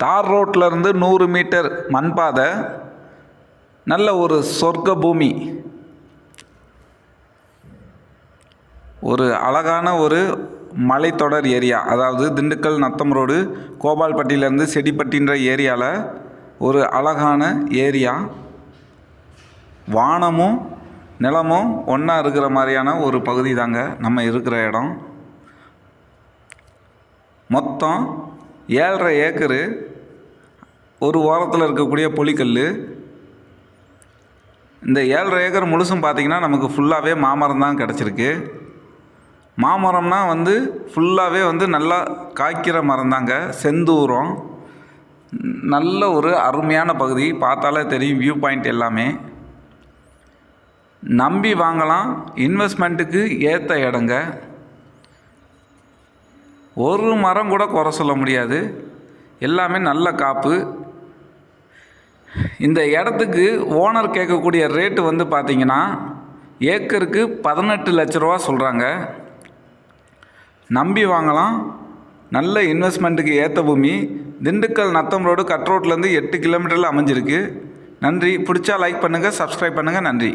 தார் ரோட்லேருந்து 100 மீட்டர் மண் பாதை, நல்ல ஒரு சொர்க்க பூமி. ஒரு அழகான ஒரு மலைத்தொடர் ஏரியா, அதாவது திண்டுக்கல் நத்தம் ரோடு கோபால்பட்டியிலேருந்து செடிப்பட்டின்ற ஏரியாவில் ஒரு அழகான ஏரியா. வானமும் நிலமும் ஒன்றா இருக்கிற மாதிரியான ஒரு பகுதி தாங்க நம்ம இருக்கிற இடம். மொத்தம் 7.5 ஏக்கரு. ஒரு ஓரத்தில் இருக்கக்கூடிய புலிக்கல். இந்த 7.5 ஏக்கர் முழுசும் பார்த்திங்கன்னா நமக்கு ஃபுல்லாகவே மாமரம் தான் கிடச்சிருக்கு. மாமரம்னா ஃபுல்லாகவே நல்லா காய்க்கிற மரம் தாங்க. செந்தூரம். நல்ல ஒரு அருமையான பகுதி. பார்த்தாலே தெரியும் வியூ பாயிண்ட் எல்லாமே. நம்பி வாங்கலாம். இன்வெஸ்ட்மெண்ட்டுக்கு ஏற்ற இடங்க. ஒரு மரம் கூட குறை சொல்ல முடியாது. எல்லாமே நல்ல காப்பு. இந்த இடத்துக்கு ஓனர் கேட்கக்கூடிய ரேட்டு பார்த்திங்கன்னா ஏக்கருக்கு 18 லட்ச ரூபா சொல்கிறாங்க. நம்பி வாங்கலாம். நல்ல இன்வெஸ்ட்மெண்ட்டுக்கு ஏற்ற பூமி. திண்டுக்கல் நத்தம் ரோடு கட் ரோட்லேருந்து 8 கிலோமீட்டரில் அமைஞ்சிருக்கு. நன்றி. பிடிச்சா லைக் பண்ணுங்கள், சப்ஸ்கிரைப் பண்ணுங்கள். நன்றி.